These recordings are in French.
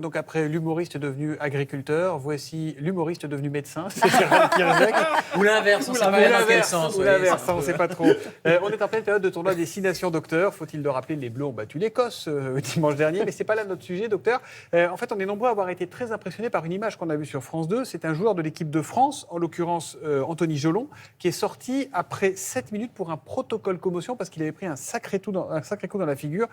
Donc après l'humoriste devenu agriculteur, voici l'humoriste devenu médecin. C'est Gérald Kierzek. Ou l'inverse, on ne sait pas dans quel sens. Ou l'inverse, on ne sait pas trop. On est en pleine période de tournoi Destination Docteur. Faut-il le rappeler, les Bleus ont battu l'Écosse dimanche dernier, mais ce n'est pas là notre sujet, docteur. En fait, on est nombreux à avoir été très impressionnés par une image qu'on a vue sur France 2. C'est un joueur de l'équipe de France, en l'occurrence Anthony Jolon, qui est sorti après 7 minutes pour un protocole commotion parce qu'il avait pris un sacré coup dans la figure.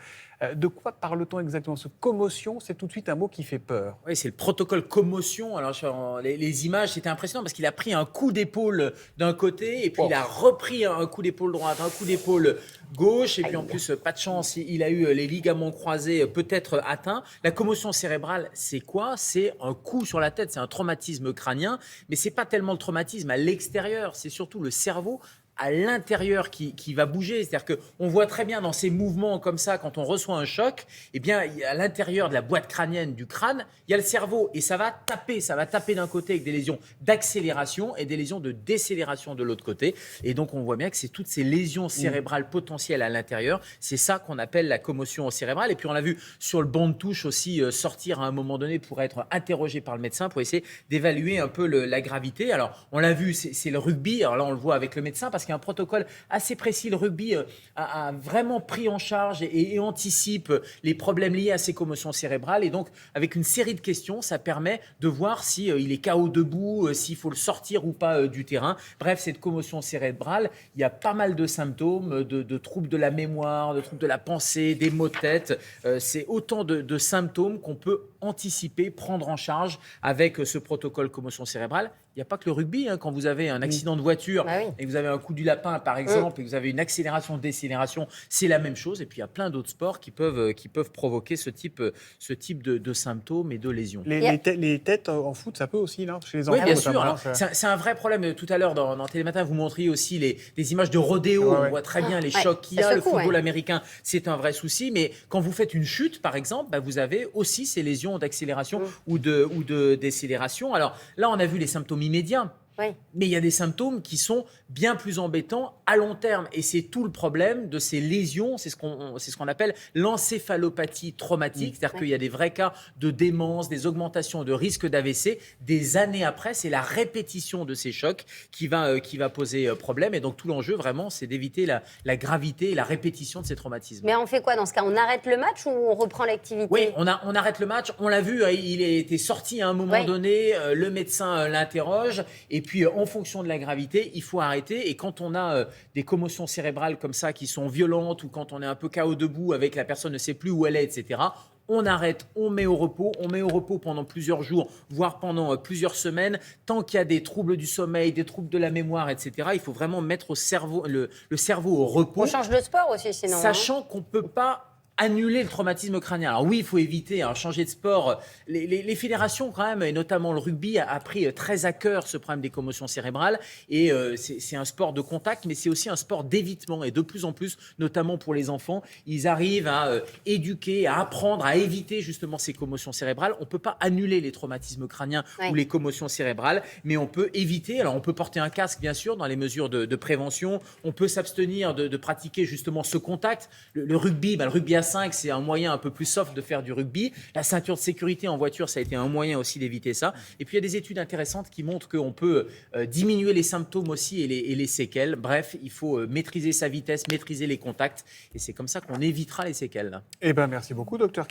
De quoi parle-t-on exactement? Ce commotion, c'est tout de suite un mot qui fait peur. Oui, c'est le protocole commotion. Alors, les images, c'était impressionnant parce qu'il a pris un coup d'épaule d'un côté et puis il a repris un coup d'épaule droite, un coup d'épaule gauche. Et puis en plus, pas de chance, il a eu les ligaments croisés peut-être atteints. La commotion cérébrale, c'est quoi? C'est un coup sur la tête, c'est un traumatisme crânien. Mais ce n'est pas tellement le traumatisme à l'extérieur, c'est surtout le cerveau à l'intérieur qui va bouger. C'est-à-dire qu'on voit très bien dans ces mouvements comme ça, quand on reçoit un choc, eh bien, à l'intérieur de la boîte crânienne du crâne, il y a le cerveau et ça va taper d'un côté avec des lésions d'accélération et des lésions de décélération de l'autre côté. Et donc, on voit bien que c'est toutes ces lésions cérébrales potentielles à l'intérieur. C'est ça qu'on appelle la commotion cérébrale. Et puis, on l'a vu sur le banc de touche aussi sortir à un moment donné pour être interrogé par le médecin pour essayer d'évaluer un peu la gravité. Alors, on l'a vu, c'est le rugby. Alors là, on le voit avec le médecin parce qu'il y a un protocole assez précis. Le rugby a vraiment pris en charge et anticipe les problèmes liés à ces commotions cérébrales. Et donc, avec une série de questions, ça permet de voir s'il est KO debout, s'il faut le sortir ou pas du terrain. Bref, cette commotion cérébrale, il y a pas mal de symptômes, de troubles de la mémoire, de troubles de la pensée, des maux de tête. C'est autant de symptômes qu'on peut anticiper, prendre en charge avec ce protocole commotion cérébrale. Il n'y a pas que le rugby. Quand vous avez un accident de voiture et que vous avez un coup du lapin, par exemple, et que vous avez une accélération, décélération, c'est la même chose. Et puis, il y a plein d'autres sports qui peuvent provoquer ce type de symptômes et de lésions. Les têtes en foot, ça peut aussi, là, chez les enfants. Oui, bien sûr. Alors, c'est un vrai problème. Tout à l'heure, dans Télématin, vous montriez aussi les images de rodéo. On voit très bien les chocs qu'il y a. Le football américain, c'est un vrai souci. Mais quand vous faites une chute, par exemple, vous avez aussi ces lésions d'accélération ou de décélération. Alors là, on a vu les symptômes immédiats. Oui. Mais il y a des symptômes qui sont bien plus embêtants à long terme. Et c'est tout le problème de ces lésions. C'est ce qu'on appelle l'encéphalopathie traumatique. C'est-à-dire qu'il y a des vrais cas de démence, des augmentations de risque d'AVC. Des années après, c'est la répétition de ces chocs qui va poser problème. Et donc tout l'enjeu, vraiment, c'est d'éviter la gravité et la répétition de ces traumatismes. Mais on fait quoi dans ce cas? On arrête le match ou on reprend l'activité? Oui, on arrête le match. On l'a vu, il a été sorti à un moment donné. Le médecin l'interroge. Et puis, en fonction de la gravité, il faut arrêter. Et quand on a des commotions cérébrales comme ça qui sont violentes ou quand on est un peu KO debout avec la personne ne sait plus où elle est, etc., on arrête, on met au repos. On met au repos pendant plusieurs jours, voire pendant plusieurs semaines. Tant qu'il y a des troubles du sommeil, des troubles de la mémoire, etc., il faut vraiment mettre le cerveau au repos. On change de sport aussi, sinon. Sachant qu'on ne peut pas annuler le traumatisme crânien. Alors oui, il faut éviter, changer de sport. Les fédérations quand même, et notamment le rugby, a pris très à cœur ce problème des commotions cérébrales. Et c'est un sport de contact, mais c'est aussi un sport d'évitement. Et de plus en plus, notamment pour les enfants, ils arrivent à éduquer, à apprendre, à éviter justement ces commotions cérébrales. On ne peut pas annuler les traumatismes crâniens ou les commotions cérébrales, mais on peut éviter. Alors on peut porter un casque, bien sûr, dans les mesures de prévention. On peut s'abstenir de pratiquer justement ce contact. Le rugby, le rugby à 5, c'est un moyen un peu plus soft de faire du rugby. La ceinture de sécurité en voiture, ça a été un moyen aussi d'éviter ça. Et puis, il y a des études intéressantes qui montrent qu'on peut diminuer les symptômes aussi et les séquelles. Bref, il faut maîtriser sa vitesse, maîtriser les contacts. Et c'est comme ça qu'on évitera les séquelles. Eh bien, merci beaucoup, docteur.